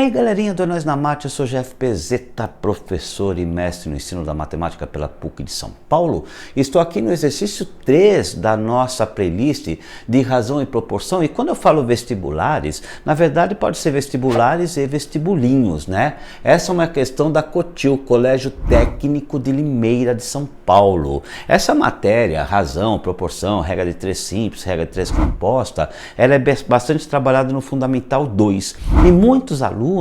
aí galerinha do Nós na Mate, eu sou Jeff Pezzetta, professor e mestre no ensino da matemática pela PUC de São Paulo. Estou aqui no exercício 3 da nossa playlist de razão e proporção, e quando eu falo vestibulares, na verdade pode ser vestibulares e vestibulinhos, né? Essa é uma questão da COTIL, Colégio Técnico de Limeira de São Paulo. Essa matéria, razão, proporção, regra de 3 simples, regra de 3 composta, ela é bastante trabalhada no Fundamental 2, e muitos alunos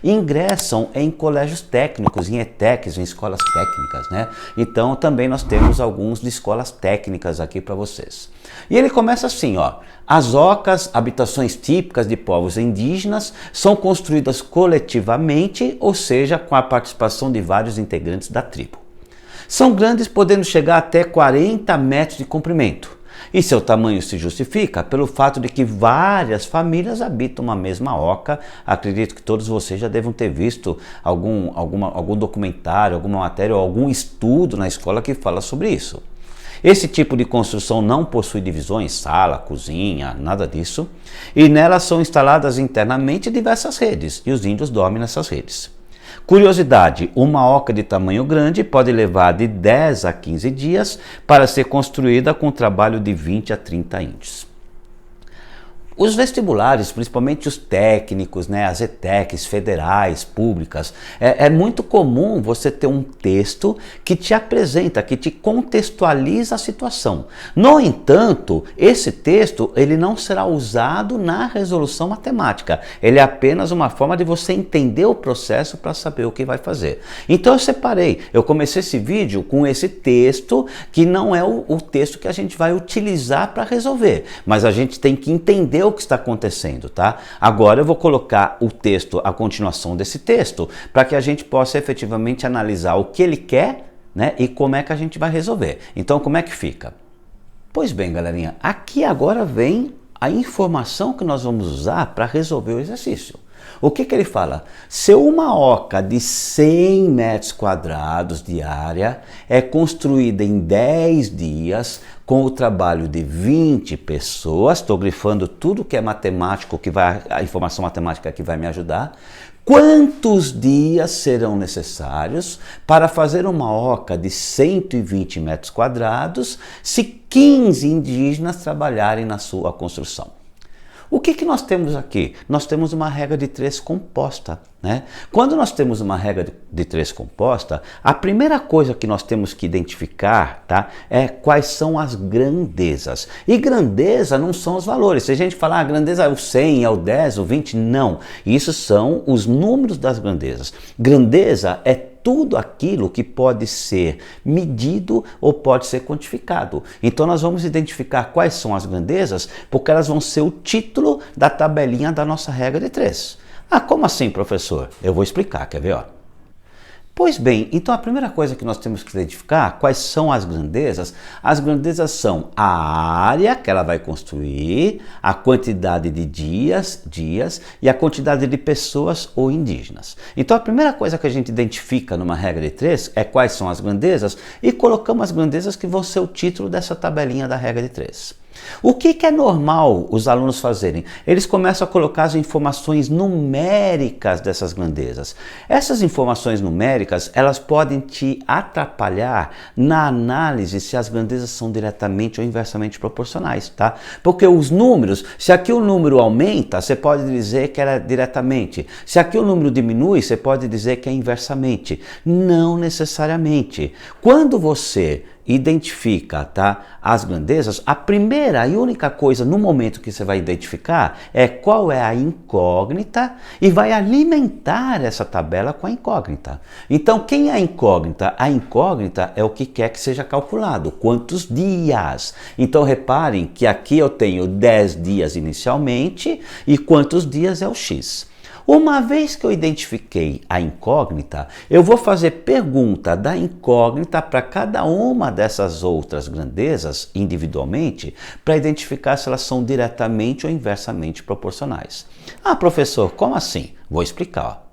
ingressam em colégios técnicos, em ETECs, em escolas técnicas, né? Então também nós temos alguns de escolas técnicas aqui para vocês. E ele começa assim, ó: as ocas, habitações típicas de povos indígenas, são construídas coletivamente, ou seja, com a participação de vários integrantes da tribo. São grandes, podendo chegar até 40 metros de comprimento. E seu tamanho se justifica pelo fato de que várias famílias habitam uma mesma oca. Acredito que todos vocês já devem ter visto algum documentário, alguma matéria ou algum estudo na escola que fala sobre isso. Esse tipo de construção não possui divisões, sala, cozinha, nada disso. E nelas são instaladas internamente diversas redes, e os índios dormem nessas redes. Curiosidade: uma oca de tamanho grande pode levar de 10 a 15 dias para ser construída com trabalho de 20 a 30 índios. Os vestibulares, principalmente os técnicos, né, as ETECs federais, públicas, é muito comum você ter um texto que te apresenta, que te contextualiza a situação. No entanto, esse texto ele não será usado na resolução matemática. Ele é apenas uma forma de você entender o processo para saber o que vai fazer. Então eu comecei esse vídeo com esse texto, que não é o texto que a gente vai utilizar para resolver, mas a gente tem que entender o que está acontecendo, tá? Agora eu vou colocar o texto, a continuação desse texto, para que a gente possa efetivamente analisar o que ele quer, né, e como é que a gente vai resolver. Então, como é que fica? Pois bem, galerinha, aqui agora vem a informação que nós vamos usar para resolver o exercício. O que ele fala? Se uma oca de 100 metros quadrados de área é construída em 10 dias com o trabalho de 20 pessoas, estou grifando tudo que é matemático, a informação matemática que vai me ajudar, quantos dias serão necessários para fazer uma oca de 120 metros quadrados se 15 indígenas trabalharem na sua construção? O que nós temos aqui? Nós temos uma regra de 3 composta, né? Quando nós temos uma regra de 3 composta, a primeira coisa que nós temos que identificar, tá, é quais são as grandezas. E grandeza não são os valores. Se a gente falar grandeza é o 100, é o 10, o 20, não. Isso são os números das grandezas. Grandeza é tudo aquilo que pode ser medido ou pode ser quantificado. Então nós vamos identificar quais são as grandezas, porque elas vão ser o título da tabelinha da nossa regra de 3. Ah, como assim, professor? Eu vou explicar, quer ver? Ó. Pois bem, então a primeira coisa que nós temos que identificar, quais são as grandezas? As grandezas são a área que ela vai construir, a quantidade de dias e a quantidade de pessoas ou indígenas. Então a primeira coisa que a gente identifica numa regra de 3 é quais são as grandezas, e colocamos as grandezas que vão ser o título dessa tabelinha da regra de 3. O que é normal os alunos fazerem? Eles começam a colocar as informações numéricas dessas grandezas. Essas informações numéricas, elas podem te atrapalhar na análise se as grandezas são diretamente ou inversamente proporcionais, tá? Porque os números, se aqui o número aumenta, você pode dizer que era diretamente. Se aqui o número diminui, você pode dizer que é inversamente. Não necessariamente. Quando você identifica, tá, as grandezas, a primeira e única coisa no momento que você vai identificar é qual é a incógnita e vai alimentar essa tabela com a incógnita. Então, quem é a incógnita? A incógnita é o que quer que seja calculado, quantos dias. Então, reparem que aqui eu tenho 10 dias inicialmente e quantos dias é o X. Uma vez que eu identifiquei a incógnita, eu vou fazer pergunta da incógnita para cada uma dessas outras grandezas individualmente, para identificar se elas são diretamente ou inversamente proporcionais. Ah, professor, como assim? Vou explicar.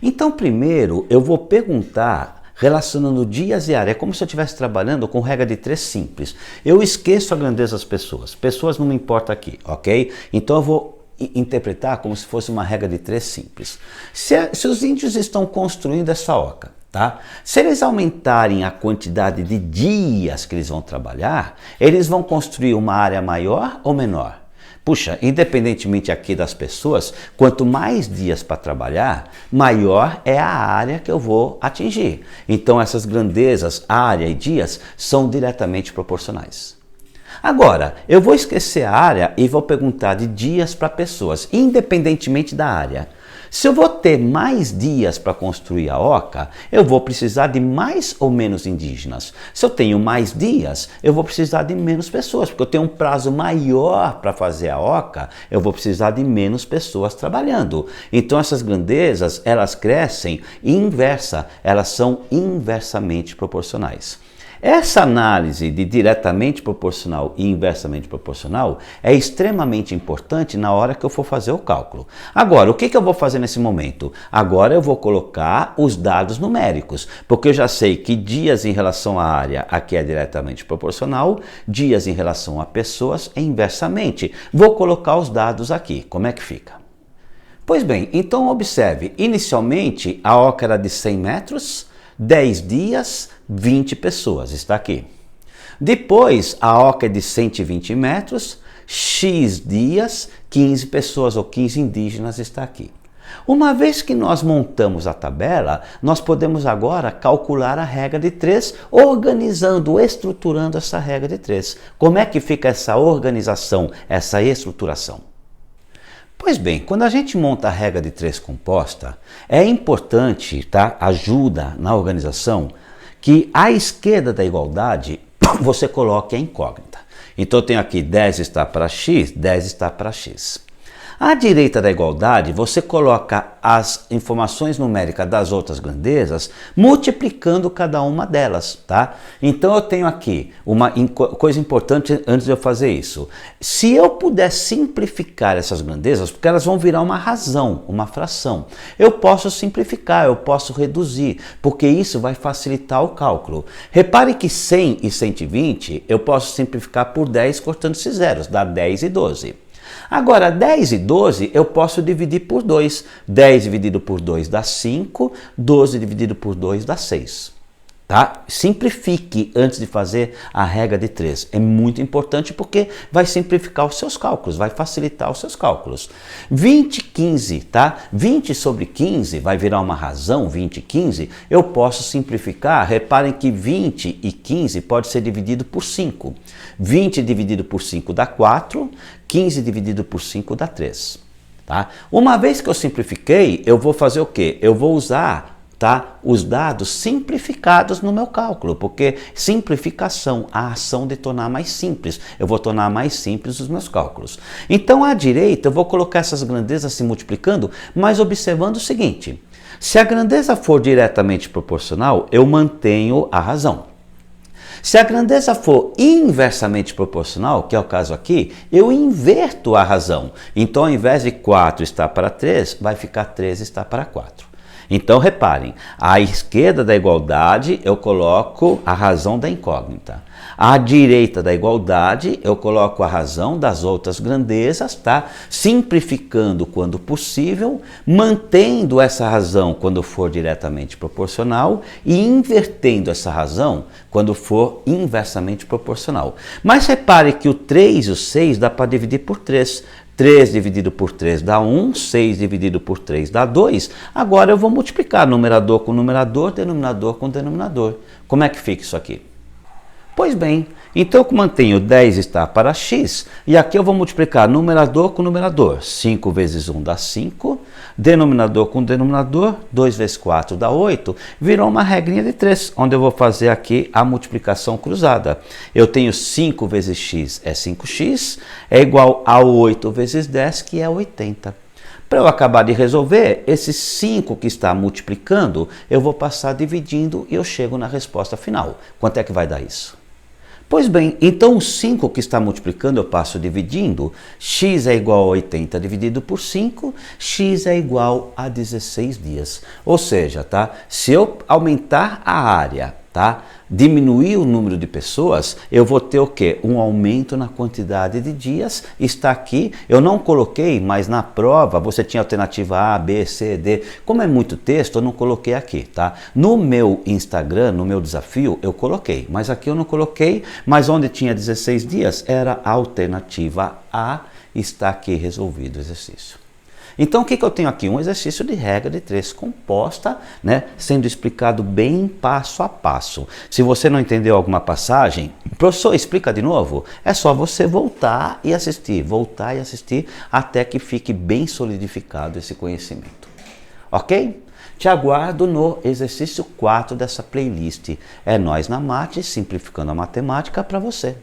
Então, primeiro eu vou perguntar relacionando dias e área. É como se eu estivesse trabalhando com regra de 3 simples. Eu esqueço a grandeza das pessoas. Pessoas não me importa aqui, ok? Então eu vou interpretar como se fosse uma regra de 3 simples. Se os índios estão construindo essa oca, tá? Se eles aumentarem a quantidade de dias que eles vão trabalhar, eles vão construir uma área maior ou menor? Puxa, independentemente aqui das pessoas, quanto mais dias para trabalhar, maior é a área que eu vou atingir. Então essas grandezas, área e dias, são diretamente proporcionais. Agora, eu vou esquecer a área e vou perguntar de dias para pessoas, independentemente da área. Se eu vou ter mais dias para construir a oca, eu vou precisar de mais ou menos indígenas. Se eu tenho mais dias, eu vou precisar de menos pessoas, porque eu tenho um prazo maior para fazer a oca, eu vou precisar de menos pessoas trabalhando. Então essas grandezas, elas crescem inversa, elas são inversamente proporcionais. Essa análise de diretamente proporcional e inversamente proporcional é extremamente importante na hora que eu for fazer o cálculo. Agora, o que eu vou fazer nesse momento? Agora eu vou colocar os dados numéricos, porque eu já sei que dias em relação à área aqui é diretamente proporcional, dias em relação a pessoas é inversamente. Vou colocar os dados aqui. Como é que fica? Pois bem, então observe, inicialmente a oca era de 100 metros, 10 dias, 20 pessoas, está aqui. Depois, a oca é de 120 metros, X dias, 15 pessoas ou 15 indígenas, está aqui. Uma vez que nós montamos a tabela, nós podemos agora calcular a regra de 3, organizando, estruturando essa regra de 3. Como é que fica essa organização, essa estruturação? Pois bem, quando a gente monta a regra de 3 composta, é importante, tá? Ajuda na organização, que à esquerda da igualdade você coloque a incógnita. Então eu tenho aqui 10 está para x, 10 está para x. À direita da igualdade, você coloca as informações numéricas das outras grandezas, multiplicando cada uma delas, tá? Então eu tenho aqui uma coisa importante antes de eu fazer isso. Se eu puder simplificar essas grandezas, porque elas vão virar uma razão, uma fração, eu posso simplificar, eu posso reduzir, porque isso vai facilitar o cálculo. Repare que 100 e 120 eu posso simplificar por 10 cortando esses zeros, dá 10 e 12. Agora, 10 e 12 eu posso dividir por 2. 10 dividido por 2 dá 5, 12 dividido por 2 dá 6. Tá? Simplifique antes de fazer a regra de 3. É muito importante porque vai simplificar os seus cálculos, vai facilitar os seus cálculos. 20 e 15, tá? 20 sobre 15 vai virar uma razão, 20 e 15. Eu posso simplificar, reparem que 20 e 15 pode ser dividido por 5. 20 dividido por 5 dá 4, 15 dividido por 5 dá 3. Tá? Uma vez que eu simplifiquei, eu vou fazer o quê? Eu vou usar os dados simplificados no meu cálculo, porque simplificação, a ação de tornar mais simples. Eu vou tornar mais simples os meus cálculos. Então, à direita, eu vou colocar essas grandezas se multiplicando, mas observando o seguinte: se a grandeza for diretamente proporcional, eu mantenho a razão. Se a grandeza for inversamente proporcional, que é o caso aqui, eu inverto a razão. Então, ao invés de 4 está para 3, vai ficar 3 está para 4. Então, reparem, à esquerda da igualdade eu coloco a razão da incógnita. À direita da igualdade eu coloco a razão das outras grandezas, tá? Simplificando quando possível, mantendo essa razão quando for diretamente proporcional e invertendo essa razão quando for inversamente proporcional. Mas repare que o 3 e o 6 dá para dividir por 3. 3 dividido por 3 dá 1, 6 dividido por 3 dá 2. Agora eu vou multiplicar numerador com numerador, denominador com denominador. Como é que fica isso aqui? Pois bem, então eu mantenho 10 está para x, e aqui eu vou multiplicar numerador com numerador. 5 vezes 1 dá 5, denominador com denominador, 2 vezes 4 dá 8, virou uma regrinha de 3, onde eu vou fazer aqui a multiplicação cruzada. Eu tenho 5 vezes x é 5x, é igual a 8 vezes 10, que é 80. Para eu acabar de resolver, esse 5 que está multiplicando, eu vou passar dividindo e eu chego na resposta final. Quanto é que vai dar isso? Pois bem, então o 5 que está multiplicando eu passo dividindo, x é igual a 80 dividido por 5, x é igual a 16 dias. Ou seja, tá? Se eu aumentar a área tá? Diminuir o número de pessoas, eu vou ter o quê? Um aumento na quantidade de dias. Está aqui, eu não coloquei, mas na prova você tinha alternativa A, B, C, D. Como é muito texto, eu não coloquei aqui, tá? No meu Instagram, no meu desafio, eu coloquei, mas aqui eu não coloquei, mas onde tinha 16 dias era a alternativa A, está aqui resolvido o exercício. Então, o que eu tenho aqui? Um exercício de regra de 3 composta, né, sendo explicado bem passo a passo. Se você não entendeu alguma passagem, professor, explica de novo? É só você voltar e assistir, até que fique bem solidificado esse conhecimento. Ok? Te aguardo no exercício 4 dessa playlist. É Nós na Mate, simplificando a matemática para você.